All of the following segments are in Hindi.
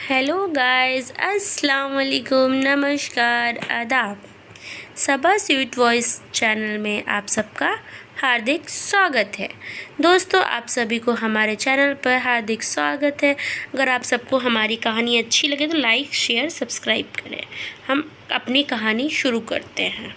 हेलो गाइस, अस्सलाम वालेकुम, नमस्कार, आदाब। सबा स्वीट वॉइस चैनल में आप सबका हार्दिक स्वागत है। दोस्तों, आप सभी को हमारे चैनल पर हार्दिक स्वागत है। अगर आप सबको हमारी कहानी अच्छी लगे तो लाइक, शेयर, सब्सक्राइब करें। हम अपनी कहानी शुरू करते हैं।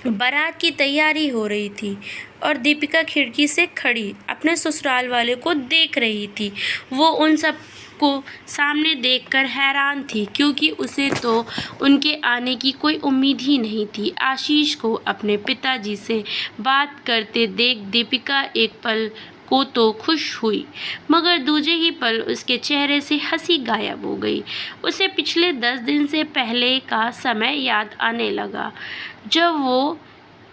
बारात की तैयारी हो रही थी और दीपिका खिड़की से खड़ी अपने ससुराल वाले को देख रही थी। वो उन सब को सामने देखकर हैरान थी, क्योंकि उसे तो उनके आने की कोई उम्मीद ही नहीं थी। आशीष को अपने पिताजी से बात करते देख दीपिका एक पल को तो खुश हुई, मगर दूजे ही पल उसके चेहरे से हंसी गायब हो गई। उसे पिछले 10 दिन से पहले का समय याद आने लगा, जब वो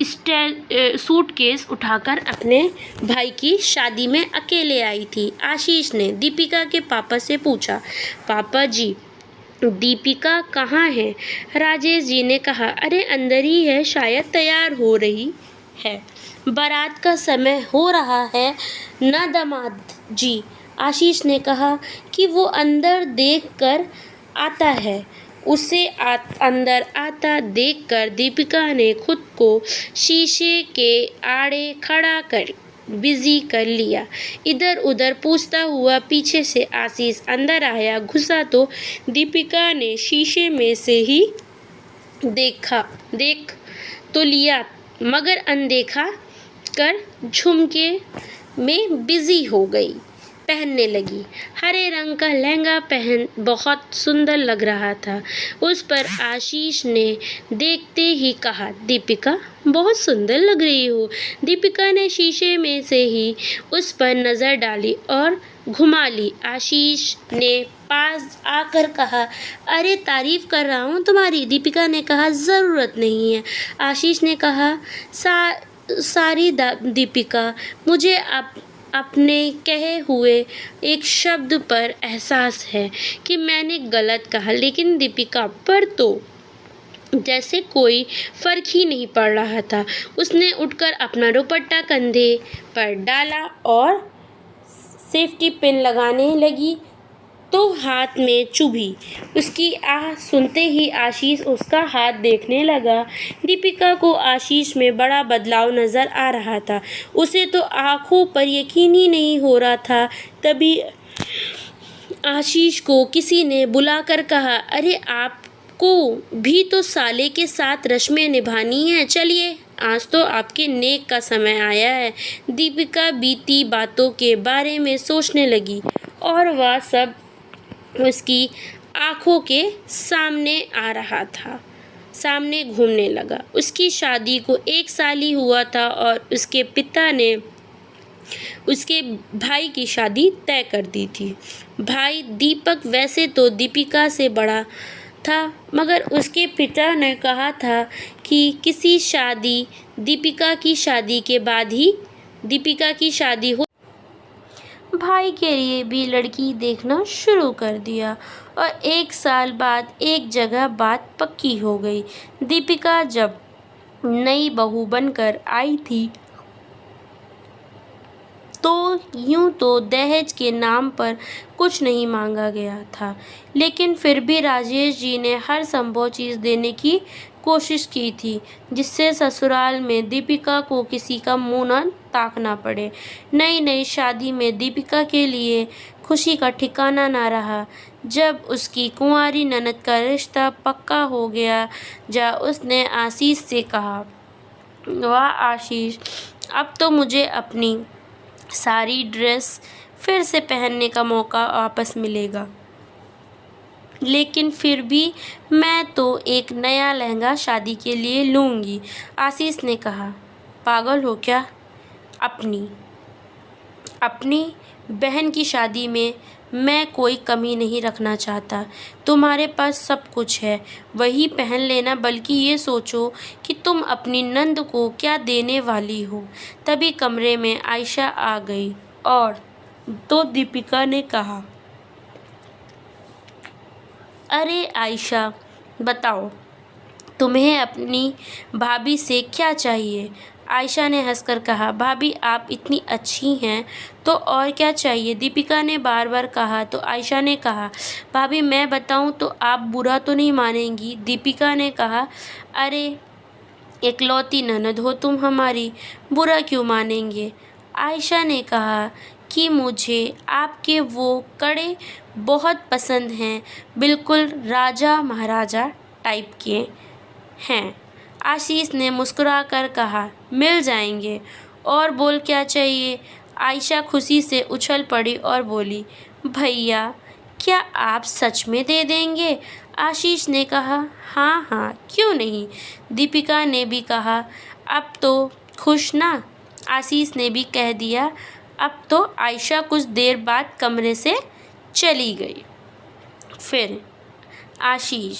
सूटकेस उठाकर अपने भाई की शादी में अकेले आई थी। आशीष ने दीपिका के पापा से पूछा, पापा जी, दीपिका कहाँ है? राजेश जी ने कहा, अरे अंदर ही है, शायद तैयार हो रही है। बारात का समय हो रहा है ना दामाद जी? आशीष ने कहा कि वो अंदर देख कर आता है। उसे अंदर आता देखकर दीपिका ने खुद को शीशे के आड़े खड़ा कर बिजी कर लिया। इधर उधर पूछता हुआ पीछे से आशीष अंदर आया। घुसा तो दीपिका ने शीशे में से ही देख तो लिया, मगर अनदेखा कर झुमके में बिजी हो गई। पहनने लगी। हरे रंग का लहंगा पहन बहुत सुंदर लग रहा था। उस पर आशीष ने देखते ही कहा, दीपिका बहुत सुंदर लग रही हो। दीपिका ने शीशे में से ही उस पर नज़र डाली और घुमा ली। आशीष ने पास आकर कहा, अरे तारीफ कर रहा हूँ तुम्हारी। दीपिका ने कहा, ज़रूरत नहीं है। आशीष ने कहा, सारी दीपिका, मुझे अपने कहे हुए एक शब्द पर एहसास है कि मैंने गलत कहा, लेकिन दीपिका पर तो जैसे कोई फर्क ही नहीं पड़ रहा था। उसने उठकर अपना दुपट्टा कंधे पर डाला और सेफ्टी पिन लगाने लगी तो हाथ में चुभी। उसकी आह सुनते ही आशीष उसका हाथ देखने लगा। दीपिका को आशीष में बड़ा बदलाव नज़र आ रहा था। उसे तो आंखों पर यकीन ही नहीं हो रहा था। तभी आशीष को किसी ने बुलाकर कहा, अरे आपको भी तो साले के साथ रस्में निभानी है, चलिए आज तो आपके नेक का समय आया है। दीपिका बीती बातों के बारे में सोचने लगी और वह सब उसकी आंखों के सामने आ रहा था, सामने घूमने लगा। उसकी शादी को 1 साल ही हुआ था और उसके पिता ने उसके भाई की शादी तय कर दी थी। भाई दीपक वैसे तो दीपिका से बड़ा था, मगर उसके पिता ने कहा था कि दीपिका की शादी के बाद ही दीपिका की शादी हो। भाई के लिए भी लड़की देखना शुरू कर दिया और 1 साल बाद एक जगह बात पक्की हो गई। दीपिका जब नई बहू बनकर आई थी तो यूं तो दहेज के नाम पर कुछ नहीं मांगा गया था, लेकिन फिर भी राजेश जी ने हर संभव चीज़ देने की कोशिश की थी, जिससे ससुराल में दीपिका को किसी का मुंह न ताकना पड़े। नई शादी में दीपिका के लिए खुशी का ठिकाना न रहा। जब उसकी कुंवारी ननद का रिश्ता पक्का हो गया, उसने आशीष से कहा, वाह आशीष, अब तो मुझे अपनी सारी ड्रेस फिर से पहनने का मौका वापस मिलेगा, लेकिन फिर भी मैं तो एक नया लहंगा शादी के लिए लूँगी। आशीष ने कहा, पागल हो क्या? अपनी बहन की शादी में मैं कोई कमी नहीं रखना चाहता। तुम्हारे पास सब कुछ है, वही पहन लेना, बल्कि ये सोचो कि तुम अपनी नंद को क्या देने वाली हो। तभी कमरे में आयशा आ गई और तो दीपिका ने कहा, अरे आयशा, बताओ तुम्हें अपनी भाभी से क्या चाहिए? आयशा ने हंसकर कहा, भाभी आप इतनी अच्छी हैं तो और क्या चाहिए। दीपिका ने बार बार कहा तो आयशा ने कहा, भाभी मैं बताऊं तो आप बुरा तो नहीं मानेंगी। दीपिका ने कहा, अरे इकलौती ननद हो तुम हमारी, बुरा क्यों मानेंगे। आयशा ने कहा कि मुझे आपके वो कड़े बहुत पसंद हैं, बिल्कुल राजा महाराजा टाइप के हैं। आशीष ने मुस्कुराकर कहा, मिल जाएंगे, और बोल क्या चाहिए। आयशा खुशी से उछल पड़ी और बोली, भैया क्या आप सच में दे देंगे। आशीष ने कहा, हाँ हाँ क्यों नहीं। दीपिका ने भी कहा, अब तो खुश ना। आशीष ने भी कह दिया। अब तो आयशा कुछ देर बाद कमरे से चली गई। फिर आशीष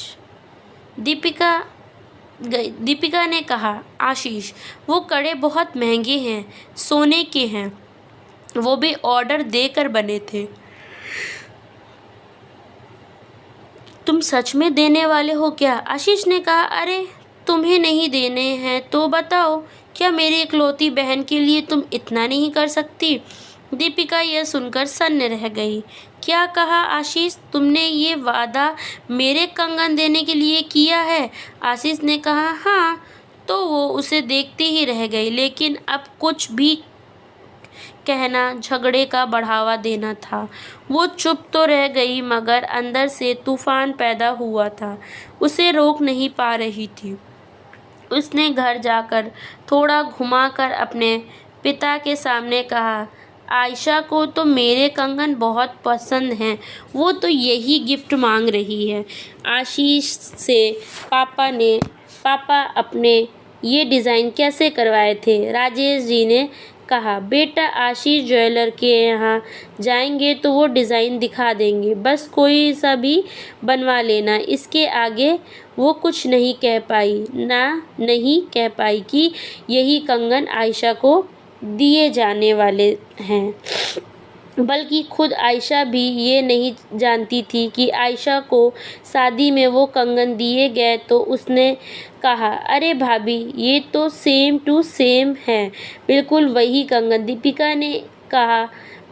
दीपिका ने कहा, आशीष वो कड़े बहुत महंगे हैं, सोने के हैं, वो भी ऑर्डर देकर बने थे। तुम सच में देने वाले हो क्या। आशीष ने कहा, अरे तुम्हें नहीं देने हैं तो बताओ, क्या मेरी इकलौती बहन के लिए तुम इतना नहीं कर सकती। दीपिका यह सुनकर सन्न रह गई। क्या कहा आशीष, तुमने ये वादा मेरे कंगन देने के लिए किया है। आशीष ने कहा, हाँ। तो वो उसे देखती ही रह गई, लेकिन अब कुछ भी कहना झगड़े का बढ़ावा देना था। वो चुप तो रह गई मगर अंदर से तूफान पैदा हुआ था, उसे रोक नहीं पा रही थी। उसने घर जाकर थोड़ा घुमाकर अपने पिता के सामने कहा, आयशा को तो मेरे कंगन बहुत पसंद हैं, वो तो यही गिफ्ट मांग रही है। आशीष से पापा अपने ये डिज़ाइन कैसे करवाए थे। राजेश जी ने कहा, बेटा आशीष ज्वेलर के यहाँ जाएंगे तो वो डिज़ाइन दिखा देंगे, बस कोई सा भी बनवा लेना। इसके आगे वो कुछ नहीं कह पाई कि यही कंगन आयशा को दिए जाने वाले हैं। बल्कि खुद आयशा भी ये नहीं जानती थी कि आयशा को शादी में वो कंगन दिए गए। तो उसने कहा, अरे भाभी ये तो सेम टू सेम है, बिल्कुल वही कंगन। दीपिका ने कहा,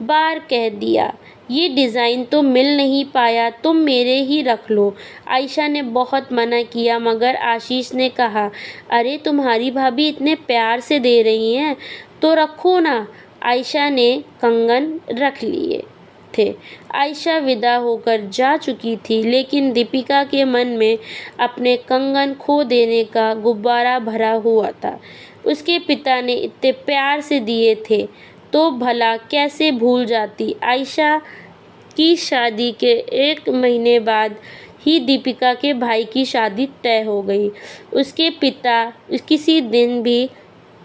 बार कह दिया, ये डिज़ाइन तो मिल नहीं पाया, तुम मेरे ही रख लो। आयशा ने बहुत मना किया मगर आशीष ने कहा, अरे तुम्हारी भाभी इतने प्यार से दे रही हैं तो रखो ना। आयशा ने कंगन रख लिए थे। आयशा विदा होकर जा चुकी थी, लेकिन दीपिका के मन में अपने कंगन खो देने का गुब्बारा भरा हुआ था। उसके पिता ने इतने प्यार से दिए थे तो भला कैसे भूल जाती। आयशा की शादी के 1 महीने बाद ही दीपिका के भाई की शादी तय हो गई। उसके पिता किसी दिन भी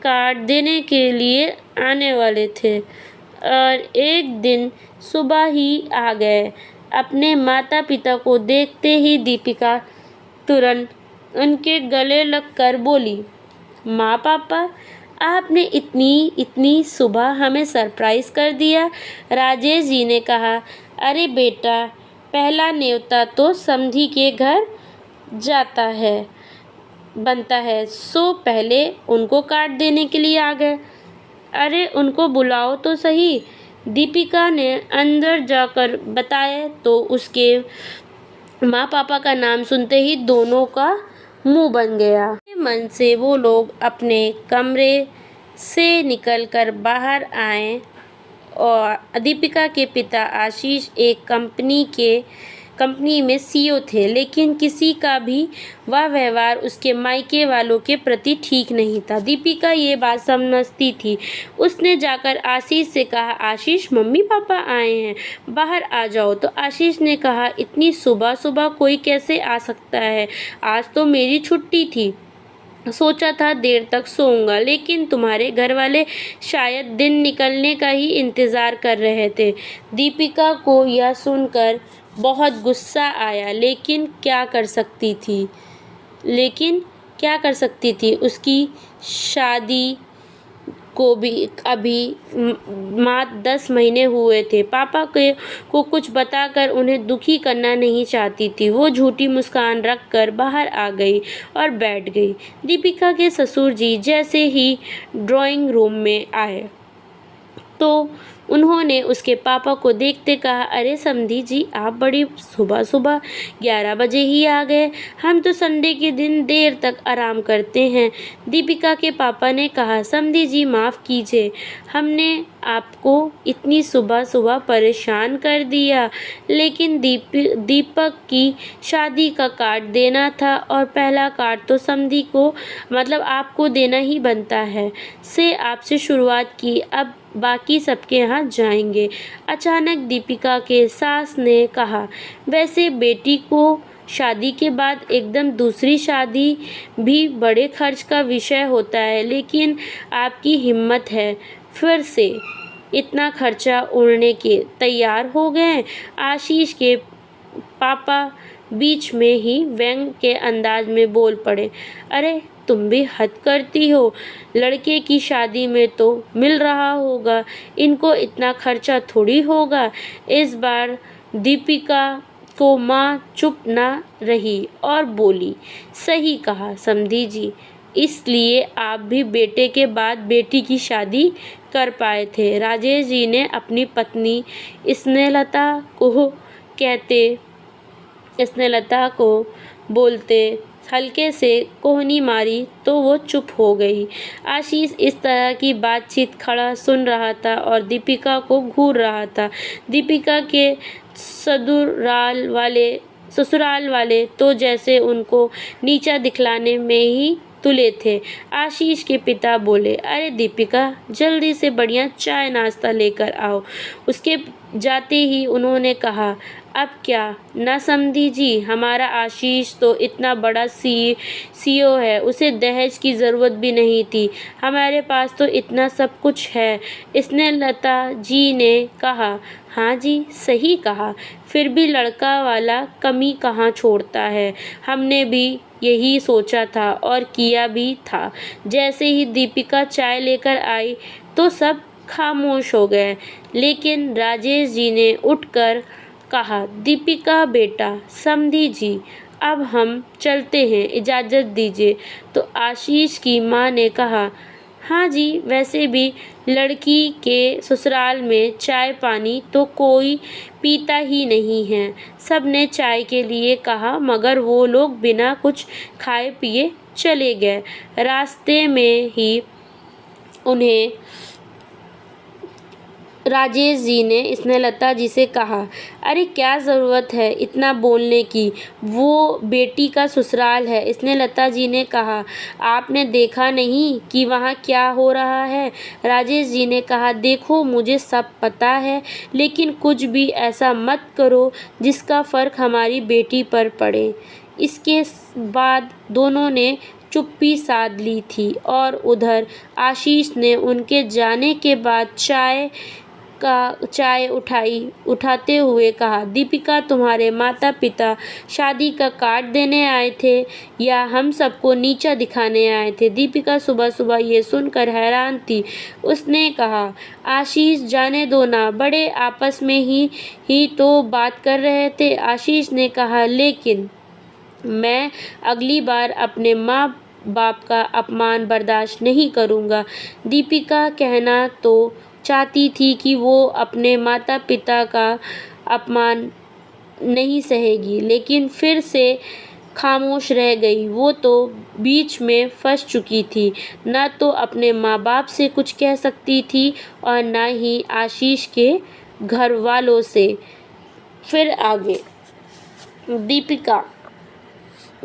कार्ड देने के लिए आने वाले थे और एक दिन सुबह ही आ गए। अपने माता पिता को देखते ही दीपिका तुरंत उनके गले लगकर बोली, माँ पापा आपने इतनी सुबह हमें सरप्राइज़ कर दिया। राजेश जी ने कहा, अरे बेटा पहला न्योता तो समधी के घर बनता है, सो पहले उनको कार्ड देने के लिए आ गए। अरे उनको बुलाओ तो सही। दीपिका ने अंदर जाकर बताया तो उसके माँ पापा का नाम सुनते ही दोनों का मुंह बन गया। मन से वो लोग अपने कमरे से निकलकर बाहर आए और दीपिका के पिता आशीष एक कंपनी में सीईओ थे, लेकिन किसी का भी वह व्यवहार उसके मायके वालों के प्रति ठीक नहीं था। दीपिका ये बात समझती थी। उसने जाकर आशीष से कहा, आशीष मम्मी पापा आए हैं, बाहर आ जाओ। तो आशीष ने कहा, इतनी सुबह सुबह कोई कैसे आ सकता है, आज तो मेरी छुट्टी थी, सोचा था देर तक सोऊंगा, लेकिन तुम्हारे घर वाले शायद दिन निकलने का ही इंतज़ार कर रहे थे। दीपिका को यह सुनकर बहुत गुस्सा आया, लेकिन क्या कर सकती थी। उसकी शादी को भी अभी मात्र 10 महीने हुए थे। पापा को कुछ बताकर उन्हें दुखी करना नहीं चाहती थी। वो झूठी मुस्कान रखकर बाहर आ गई और बैठ गई। दीपिका के ससुर जी जैसे ही ड्राइंग रूम में आए तो उन्होंने उसके पापा को देखते कहा, अरे समधी जी, आप बड़ी सुबह सुबह 11 बजे ही आ गए। हम तो संडे के दिन देर तक आराम करते हैं। दीपिका के पापा ने कहा, समधी जी माफ़ कीजिए, हमने आपको इतनी सुबह सुबह परेशान कर दिया, लेकिन दीपक की शादी का कार्ड देना था और पहला कार्ड तो समधी को मतलब आपको देना ही बनता है से आपसे शुरुआत की, अब बाकी सबके यहाँ जाएंगे। अचानक दीपिका के सास ने कहा, वैसे बेटी को शादी के बाद एकदम दूसरी शादी भी बड़े खर्च का विषय होता है, लेकिन आपकी हिम्मत है, फिर से इतना खर्चा उड़ने के तैयार हो गए। आशीष के पापा बीच में ही व्यंग के अंदाज में बोल पड़े, अरे तुम भी हद करती हो, लड़के की शादी में तो मिल रहा होगा, इनको इतना खर्चा थोड़ी होगा। इस बार दीपिका को माँ चुप ना रही और बोली, सही कहा समधी जी, इसलिए आप भी बेटे के बाद बेटी की शादी कर पाए थे। राजेश जी ने अपनी पत्नी स्नेहलता को बोलते हल्के से कोहनी मारी तो वो चुप हो गई। आशीष इस तरह की बातचीत खड़ा सुन रहा था और दीपिका को घूर रहा था। दीपिका के ससुराल वाले तो जैसे उनको नीचा दिखलाने में ही तुले थे। आशीष के पिता बोले, अरे दीपिका, जल्दी से बढ़िया चाय नाश्ता लेकर आओ। उसके जाते ही उन्होंने कहा, अब क्या ना समधी जी, हमारा आशीष तो इतना बड़ा सीईओ है, उसे दहेज की ज़रूरत भी नहीं थी, हमारे पास तो इतना सब कुछ है। स्नेहलता जी ने कहा, हाँ जी सही कहा, फिर भी लड़का वाला कमी कहाँ छोड़ता है, हमने भी यही सोचा था और किया भी था। जैसे ही दीपिका चाय लेकर आई तो सब खामोश हो गए, लेकिन राजेश जी ने उठकर कहा, दीपिका बेटा, समधी जी, अब हम चलते हैं, इजाज़त दीजिए। तो आशीष की माँ ने कहा, हाँ जी, वैसे भी लड़की के ससुराल में चाय पानी तो कोई पीता ही नहीं है। सब ने चाय के लिए कहा, मगर वो लोग बिना कुछ खाए पिए चले गए। रास्ते में ही उन्हें राजेश जी ने स्नेहलता जी से कहा, अरे क्या ज़रूरत है इतना बोलने की, वो बेटी का ससुराल है। स्नेहलता जी ने कहा, आपने देखा नहीं कि वहाँ क्या हो रहा है। राजेश जी ने कहा, देखो मुझे सब पता है, लेकिन कुछ भी ऐसा मत करो जिसका फ़र्क हमारी बेटी पर पड़े। इसके बाद दोनों ने चुप्पी साध ली थी और उधर आशीष ने उनके जाने के बाद चाय उठाते हुए कहा, दीपिका, तुम्हारे माता पिता शादी का कार्ड देने आए थे या हम सबको नीचा दिखाने आए थे? दीपिका सुबह सुबह ये सुनकर हैरान थी। उसने कहा, आशीष जाने दो ना, बड़े आपस में ही तो बात कर रहे थे। आशीष ने कहा, लेकिन मैं अगली बार अपने माँ बाप का अपमान बर्दाश्त नहीं करूँगा। दीपिका कहना तो चाहती थी कि वो अपने माता पिता का अपमान नहीं सहेगी, लेकिन फिर से खामोश रह गई। वो तो बीच में फंस चुकी थी, न तो अपने माँ बाप से कुछ कह सकती थी और न ही आशीष के घर वालों से। फिर आगे दीपिका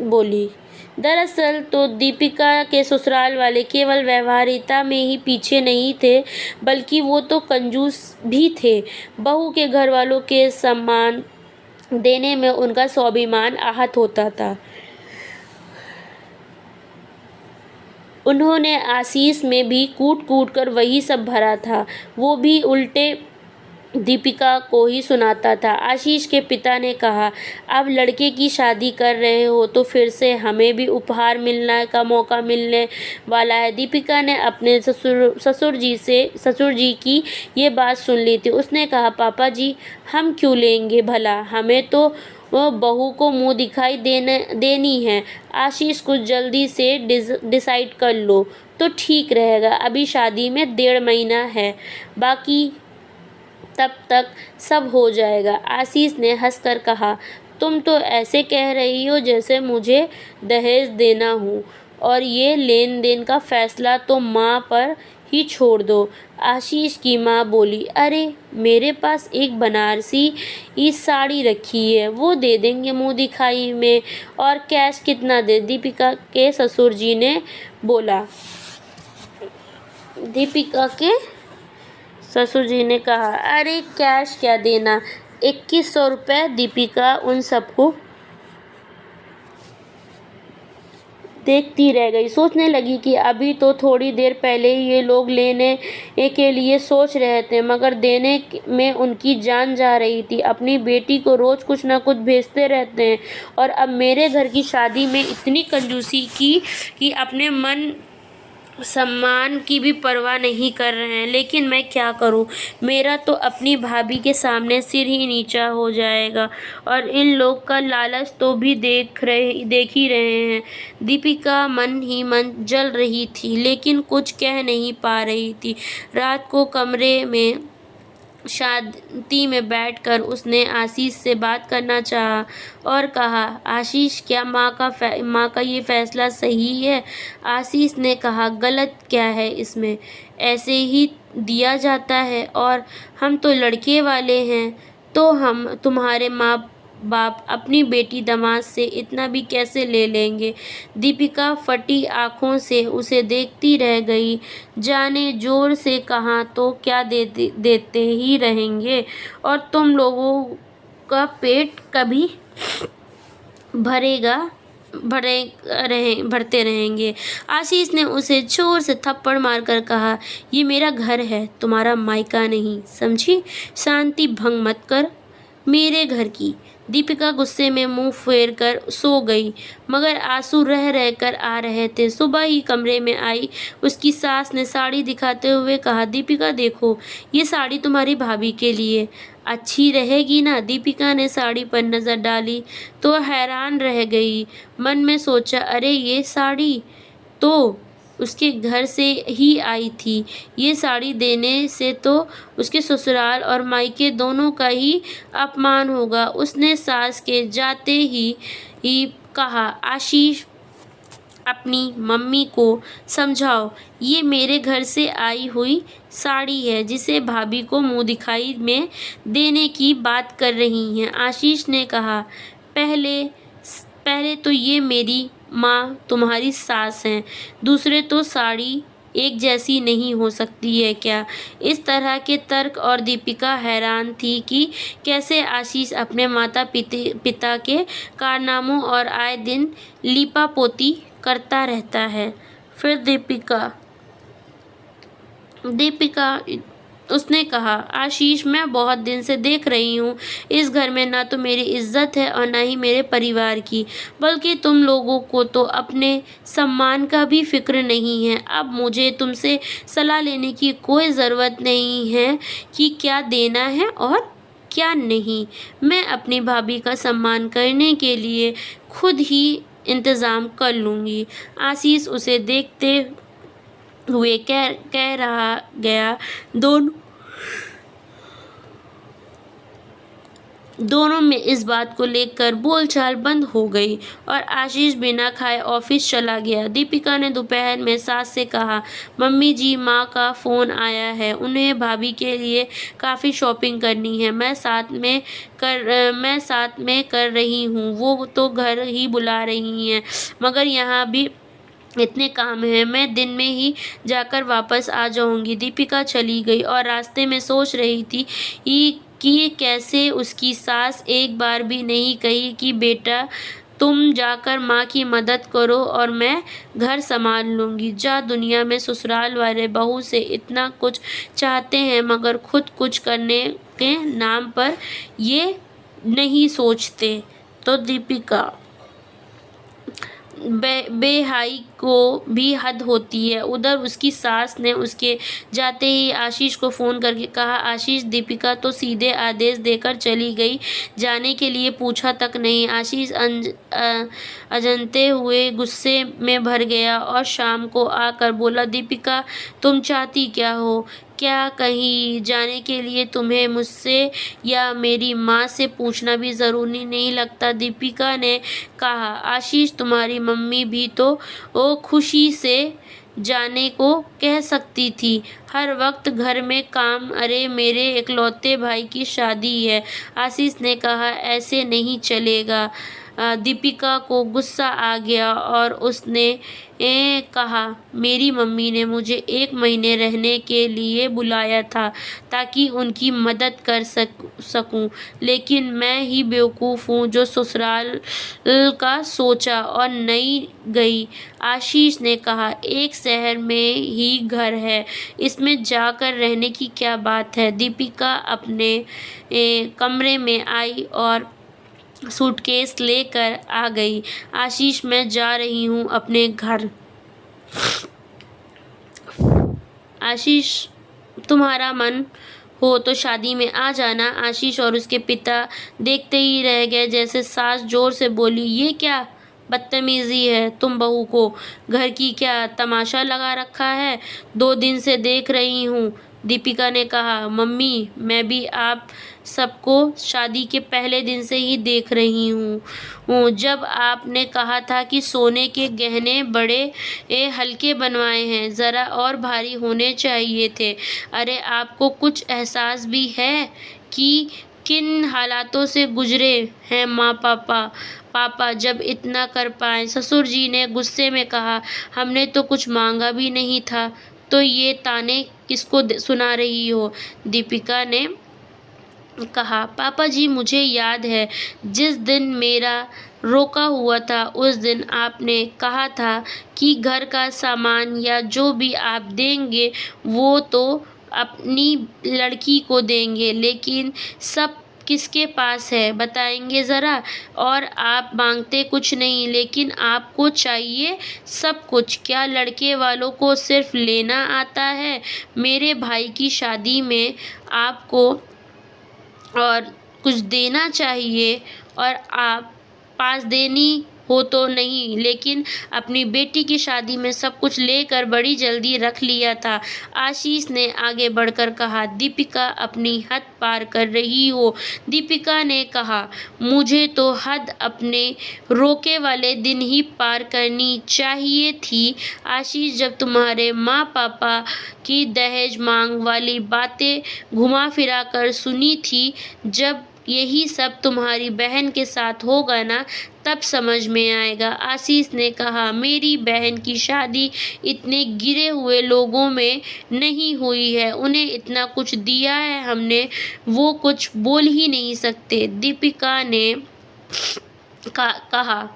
बोली, दरअसल तो दीपिका के ससुराल वाले केवल व्यवहारिता में ही पीछे नहीं थे, बल्कि वो तो कंजूस भी थे। बहू के घर वालों के सम्मान देने में उनका स्वाभिमान आहत होता था। उन्होंने आशीष में भी कूट कूट कर वही सब भरा था। वो भी उल्टे दीपिका को ही सुनाता था। आशीष के पिता ने कहा, अब लड़के की शादी कर रहे हो तो फिर से हमें भी उपहार मिलने का मौका मिलने वाला है। दीपिका ने अपने ससुर जी की ये बात सुन ली थी। उसने कहा, पापा जी, हम क्यों लेंगे भला, हमें तो वो बहू को मुंह दिखाई देनी है। आशीष कुछ जल्दी से डिसाइड कर लो तो ठीक रहेगा। अभी शादी में 1.5 महीना है, बाकी तब तक सब हो जाएगा। आशीष ने हंसकर कहा, तुम तो ऐसे कह रही हो जैसे मुझे दहेज देना हो, और ये लेन देन का फैसला तो माँ पर ही छोड़ दो। आशीष की माँ बोली, अरे मेरे पास एक बनारसी साड़ी रखी है, वो दे देंगे मुँह दिखाई में। और कैश कितना दे? दीपिका के ससुर जी ने बोला। दीपिका के ससुर जी ने कहा, अरे कैश क्या देना, 2100 रुपये। दीपिका उन सबको देखती रह गई। सोचने लगी कि अभी तो थोड़ी देर पहले ही ये लोग लेने के लिए सोच रहे थे, मगर देने में उनकी जान जा रही थी। अपनी बेटी को रोज़ कुछ ना कुछ भेजते रहते हैं, और अब मेरे घर की शादी में इतनी कंजूसी की कि अपने मन सम्मान की भी परवाह नहीं कर रहे हैं। लेकिन मैं क्या करूं, मेरा तो अपनी भाभी के सामने सिर ही नीचा हो जाएगा, और इन लोग का लालच तो भी देख ही रहे हैं। दीपिका मन ही मन जल रही थी, लेकिन कुछ कह नहीं पा रही थी। रात को कमरे में शांति में बैठकर उसने आशीष से बात करना चाहा और कहा, आशीष, क्या माँ का ये फैसला सही है? आशीष ने कहा, गलत क्या है इसमें, ऐसे ही दिया जाता है, और हम तो लड़के वाले हैं, तो हम तुम्हारे माँ बाप अपनी बेटी दामाद से इतना भी कैसे ले लेंगे? दीपिका फटी आंखों से उसे देखती रह गई। जाने जोर से कहा तो क्या देते ही रहेंगे, और तुम लोगों का पेट कभी भरते रहेंगे। आशीष ने उसे जोर से थप्पड़ मारकर कहा, ये मेरा घर है, तुम्हारा मायका नहीं, समझी? शांति भंग मत कर मेरे घर की। दीपिका गुस्से में मुंह फेर कर सो गई, मगर आंसू रह रह कर आ रहे थे। सुबह ही कमरे में आई उसकी सास ने साड़ी दिखाते हुए कहा, दीपिका देखो, ये साड़ी तुम्हारी भाभी के लिए अच्छी रहेगी ना? दीपिका ने साड़ी पर नज़र डाली तो हैरान रह गई। मन में सोचा, अरे ये साड़ी तो उसके घर से ही आई थी। ये साड़ी देने से तो उसके ससुराल और मायके दोनों का ही अपमान होगा। उसने सास के जाते ही कहा, आशीष, अपनी मम्मी को समझाओ, ये मेरे घर से आई हुई साड़ी है जिसे भाभी को मुंह दिखाई में देने की बात कर रही हैं। आशीष ने कहा, पहले तो ये मेरी माँ तुम्हारी सास हैं, दूसरे तो साड़ी एक जैसी नहीं हो सकती है क्या? इस तरह के तर्क, और दीपिका हैरान थी कि कैसे आशीष अपने माता पिता के कारनामों और आए दिन लीपापोती करता रहता है। फिर दीपिका उसने कहा, आशीष, मैं बहुत दिन से देख रही हूँ इस घर में ना तो मेरी इज्जत है और ना ही मेरे परिवार की, बल्कि तुम लोगों को तो अपने सम्मान का भी फिक्र नहीं है। अब मुझे तुमसे सलाह लेने की कोई ज़रूरत नहीं है कि क्या देना है और क्या नहीं। मैं अपनी भाभी का सम्मान करने के लिए खुद ही इंतज़ाम कर लूँगी। आशीष उसे देखते हुए कह रहा गया। दोनों में इस बात को लेकर बोलचाल बंद हो गई और आशीष बिना खाए ऑफिस चला गया। दीपिका ने दोपहर में सास से कहा, मम्मी जी, माँ का फ़ोन आया है, उन्हें भाभी के लिए काफ़ी शॉपिंग करनी है। मैं साथ में कर रही हूँ, वो तो घर ही बुला रही हैं, मगर यहाँ भी इतने काम हैं, मैं दिन में ही जाकर वापस आ जाऊंगी। दीपिका चली गई और रास्ते में सोच रही थी कि कैसे उसकी सास एक बार भी नहीं कही कि बेटा, तुम जाकर माँ की मदद करो और मैं घर संभाल लूँगी। जा दुनिया में ससुराल वाले बहू से इतना कुछ चाहते हैं, मगर खुद कुछ करने के नाम पर ये नहीं सोचते। तो दीपिका बेहाई को भी हद होती है। उधर उसकी सास ने उसके जाते ही आशीष को फ़ोन करके कहा, आशीष, दीपिका तो सीधे आदेश देकर चली गई, जाने के लिए पूछा तक नहीं। आशीष अजनते हुए गुस्से में भर गया और शाम को आकर बोला, दीपिका तुम चाहती क्या हो? क्या कहीं जाने के लिए तुम्हें मुझसे या मेरी माँ से पूछना भी ज़रूरी नहीं लगता? दीपिका ने कहा, आशीष तुम्हारी मम्मी भी तो वो खुशी से जाने को कह सकती थी। हर वक्त घर में काम, अरे मेरे इकलौते भाई की शादी है। आशीष ने कहा, ऐसे नहीं चलेगा। दीपिका को गुस्सा आ गया और उसने कहा, मेरी मम्मी ने मुझे 1 महीने रहने के लिए बुलाया था ताकि उनकी मदद कर सकूं, लेकिन मैं ही बेवकूफ़ हूँ जो ससुराल का सोचा और नहीं गई। आशीष ने कहा, एक शहर में ही घर है, इसमें जाकर रहने की क्या बात है? दीपिका अपने कमरे में आई और सूटकेस लेकर आ गई। आशीष, मैं जा रही हूँ अपने घर। आशीष, तुम्हारा मन हो तो शादी में आ जाना। आशीष और उसके पिता देखते ही रह गए। जैसे सास जोर से बोली, ये क्या बदतमीजी है? तुम बहू को घर की क्या तमाशा लगा रखा है? 2 दिन से देख रही हूँ। दीपिका ने कहा, मम्मी मैं भी आप सबको शादी के पहले दिन से ही देख रही हूँ। जब आपने कहा था कि सोने के गहने बड़े हल्के बनवाए हैं, ज़रा और भारी होने चाहिए थे। अरे आपको कुछ एहसास भी है कि किन हालातों से गुजरे हैं माँ पापा जब इतना कर पाए? ससुर जी ने गुस्से में कहा, हमने तो कुछ मांगा भी नहीं था, तो ये ताने किसको सुना रही हो? दीपिका ने कहा, पापा जी मुझे याद है जिस दिन मेरा रोका हुआ था उस दिन आपने कहा था कि घर का सामान या जो भी आप देंगे वो तो अपनी लड़की को देंगे, लेकिन सब किसके पास है बताएंगे ज़रा? और आप मांगते कुछ नहीं, लेकिन आपको चाहिए सब कुछ। क्या लड़के वालों को सिर्फ लेना आता है? मेरे भाई की शादी में आपको और कुछ देना चाहिए और आप पास देनी हो तो नहीं, लेकिन अपनी बेटी की शादी में सब कुछ लेकर बड़ी जल्दी रख लिया था। आशीष ने आगे बढ़कर कहा, दीपिका अपनी हद पार कर रही हो। दीपिका ने कहा, मुझे तो हद अपने रोके वाले दिन ही पार करनी चाहिए थी। आशीष, जब तुम्हारे माँ पापा की दहेज मांग वाली बातें घुमा फिरा कर सुनी थी, जब यही सब तुम्हारी बहन के साथ होगा ना, तब समझ में आएगा। आशीष ने कहा, मेरी बहन की शादी इतने गिरे हुए लोगों में नहीं हुई है, उन्हें इतना कुछ दिया है हमने, वो कुछ बोल ही नहीं सकते। दीपिका ने कहा,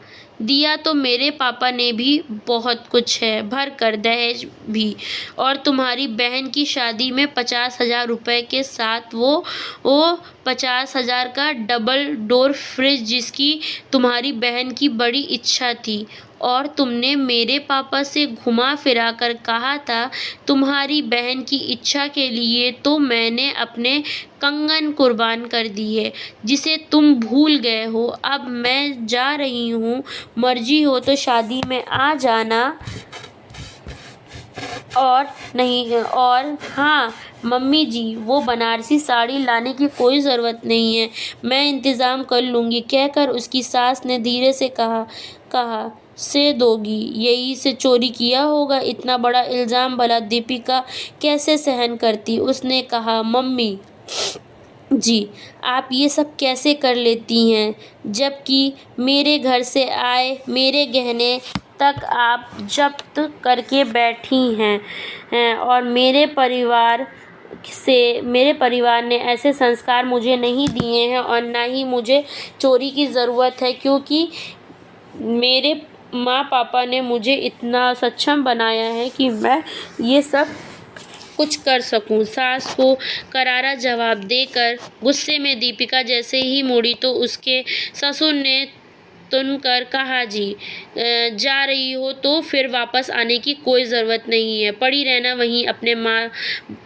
दिया तो मेरे पापा ने भी बहुत कुछ है, भर कर दहेज भी, और तुम्हारी बहन की शादी में 50,000 रुपये के साथ वो 50,000 का डबल डोर फ्रिज जिसकी तुम्हारी बहन की बड़ी इच्छा थी। और तुमने मेरे पापा से घुमा फिरा कर कहा था, तुम्हारी बहन की इच्छा के लिए तो मैंने अपने कंगन कुर्बान कर दिए, जिसे तुम भूल गए हो। अब मैं जा रही हूँ, मर्जी हो तो शादी में आ जाना, और नहीं, और हाँ मम्मी जी, वो बनारसी साड़ी लाने की कोई ज़रूरत नहीं है, मैं इंतज़ाम कर लूँगी, कहकर उसकी सास ने धीरे से कहा से दोगी, यही से चोरी किया होगा। इतना बड़ा इल्ज़ाम भला दीपिका कैसे सहन करती? उसने कहा, मम्मी जी, आप ये सब कैसे कर लेती हैं, जबकि मेरे घर से आए मेरे गहने तक आप जब्त करके बैठी हैं और मेरे परिवार ने ऐसे संस्कार मुझे नहीं दिए हैं और ना ही मुझे चोरी की ज़रूरत है, क्योंकि मेरे माँ पापा ने मुझे इतना सक्षम बनाया है कि मैं ये सब कुछ कर सकूं। सास को करारा जवाब देकर गुस्से में दीपिका जैसे ही मुड़ी तो उसके ससुर ने तुनकर कहा, जी जा रही हो तो फिर वापस आने की कोई ज़रूरत नहीं है, पड़ी रहना वहीं अपने माँ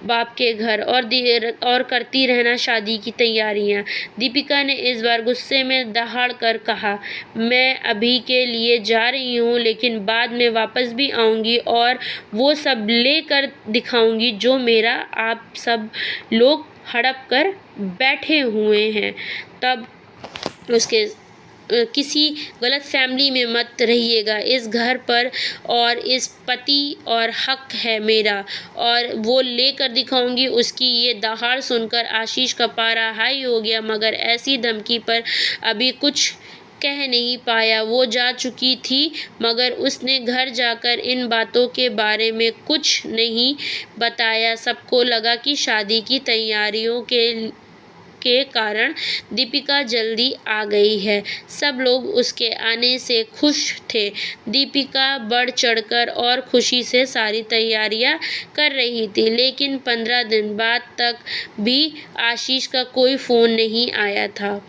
बाप के घर और करती रहना शादी की तैयारियां। दीपिका ने इस बार गुस्से में दहाड़ कर कहा, मैं अभी के लिए जा रही हूँ लेकिन बाद में वापस भी आऊँगी और वो सब ले कर दिखाऊँगी जो मेरा आप सब लोग हड़प कर बैठे हुए हैं। तब उसके किसी गलत फैमिली में मत रहिएगा, इस घर पर और इस पति और हक है मेरा और वो लेकर दिखाऊंगी। उसकी ये दहाड़ सुनकर आशीष का पारा हाई हो गया, मगर ऐसी धमकी पर अभी कुछ कह नहीं पाया। वो जा चुकी थी मगर उसने घर जाकर इन बातों के बारे में कुछ नहीं बताया। सबको लगा कि शादी की तैयारियों के कारण दीपिका जल्दी आ गई है। सब लोग उसके आने से खुश थे। दीपिका बढ़ चढ़कर और खुशी से सारी तैयारियां कर रही थी, लेकिन 15 दिन बाद तक भी आशीष का कोई फ़ोन नहीं आया था।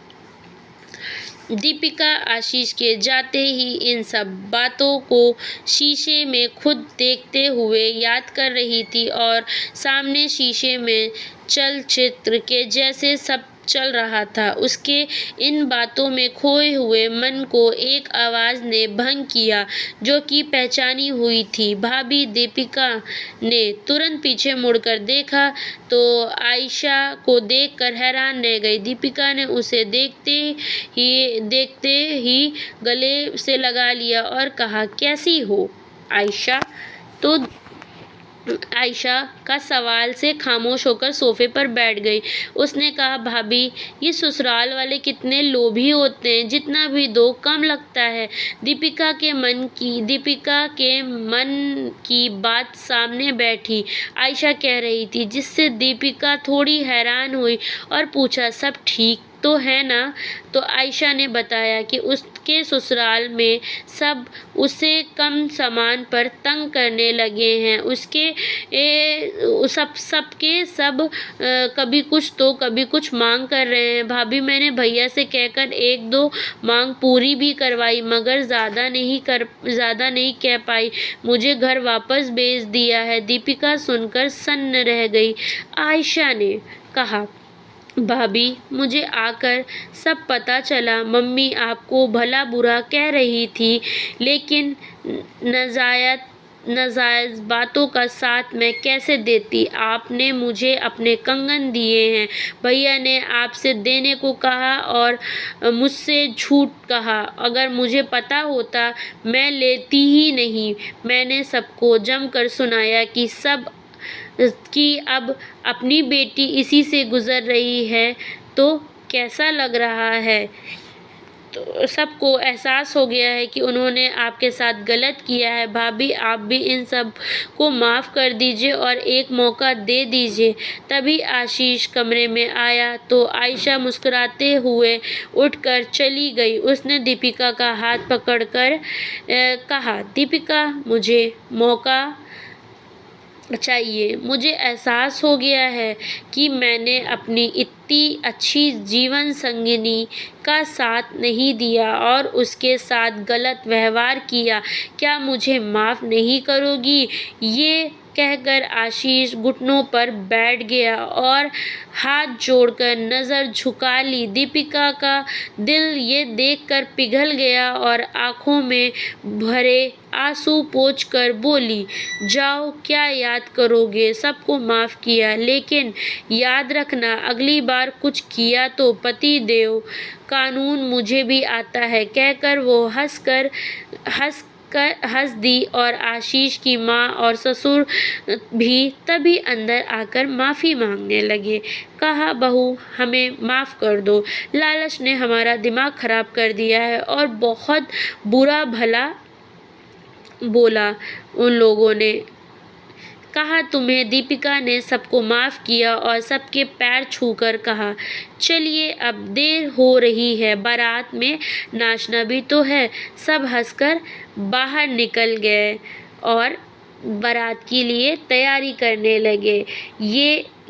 दीपिका आशीष के जाते ही इन सब बातों को शीशे में खुद देखते हुए याद कर रही थी और सामने शीशे में चलचित्र के जैसे सब चल रहा था। उसके इन बातों में खोए हुए मन को एक आवाज़ ने भंग किया जो कि पहचानी हुई थी। भाभी। दीपिका ने तुरंत पीछे मुड़कर देखा तो आयशा को देखकर हैरान रह गई। दीपिका ने उसे देखते ही गले से लगा लिया और कहा, कैसी हो आयशा? तो आयशा का सवाल से खामोश होकर सोफे पर बैठ गई। उसने कहा, भाभी ये ससुराल वाले कितने लोभी होते हैं, जितना भी दो कम लगता है। दीपिका के मन की बात सामने बैठी आयशा कह रही थी, जिससे दीपिका थोड़ी हैरान हुई और पूछा, सब ठीक तो है ना? तो आयशा ने बताया कि उसके ससुराल में सब उसे कम सामान पर तंग करने लगे हैं। सबके सब कभी कुछ तो कभी कुछ मांग कर रहे हैं। भाभी मैंने भैया से कहकर 1-2 मांग पूरी भी करवाई मगर ज़्यादा नहीं कह पाई। मुझे घर वापस भेज दिया है। दीपिका सुनकर सन्न रह गई। आयशा ने कहा, भाभी मुझे आकर सब पता चला। मम्मी आपको भला बुरा कह रही थी लेकिन नाजायज़ बातों का साथ मैं कैसे देती। आपने मुझे अपने कंगन दिए हैं, भैया ने आपसे देने को कहा और मुझसे झूठ कहा। अगर मुझे पता होता मैं लेती ही नहीं। मैंने सबको जमकर सुनाया कि अब अपनी बेटी इसी से गुजर रही है तो कैसा लग रहा है। तो सबको एहसास हो गया है कि उन्होंने आपके साथ गलत किया है। भाभी आप भी इन सब को माफ़ कर दीजिए और एक मौका दे दीजिए। तभी आशीष कमरे में आया तो आयशा मुस्कुराते हुए उठकर चली गई। उसने दीपिका का हाथ पकड़कर कहा, दीपिका मुझे मौका चाहिए। मुझे एहसास हो गया है कि मैंने अपनी इतनी अच्छी जीवन संगिनी का साथ नहीं दिया और उसके साथ गलत व्यवहार किया। क्या मुझे माफ़ नहीं करोगी? ये कहकर आशीष घुटनों पर बैठ गया और हाथ जोड़कर नज़र झुका ली। दीपिका का दिल ये देखकर पिघल गया और आंखों में भरे आंसू पोंछकर बोली, जाओ क्या याद करोगे? सबको माफ़ किया लेकिन याद रखना अगली बार कुछ किया तो पति देव कानून मुझे भी आता है। कहकर वो हंस दी और आशीष की माँ और ससुर भी तभी अंदर आकर माफ़ी मांगने लगे। कहा, बहू हमें माफ़ कर दो, लालच ने हमारा दिमाग खराब कर दिया है। और बहुत बुरा भला बोला उन लोगों ने। कहा तुम्हें। दीपिका ने सबको माफ़ किया और सबके पैर छूकर कहा, चलिए अब देर हो रही है, बारात में नाचना भी तो है। सब हंसकर बाहर निकल गए और बारात के लिए तैयारी करने लगे।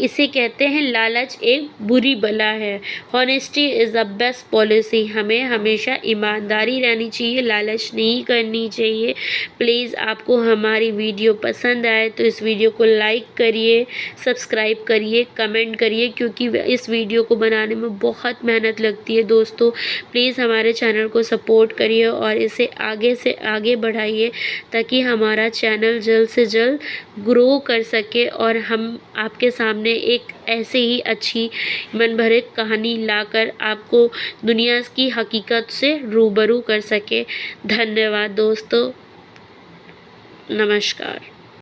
इसे कहते हैं लालच एक बुरी बला है। Honesty is the best policy. हमें हमेशा ईमानदारी रहनी चाहिए, लालच नहीं करनी चाहिए। प्लीज़ आपको हमारी वीडियो पसंद आए तो इस वीडियो को लाइक करिए, सब्सक्राइब करिए, कमेंट करिए, क्योंकि इस वीडियो को बनाने में बहुत मेहनत लगती है दोस्तों। प्लीज़ हमारे चैनल को सपोर्ट करिए और इसे आगे से आगे बढ़ाइए ताकि हमारा चैनल जल्द से जल्द ग्रो कर सके और हम आपके सामने एक ऐसे ही अच्छी मन भरे कहानी लाकर आपको दुनिया की हकीकत से रूबरू कर सके। धन्यवाद दोस्तों, नमस्कार।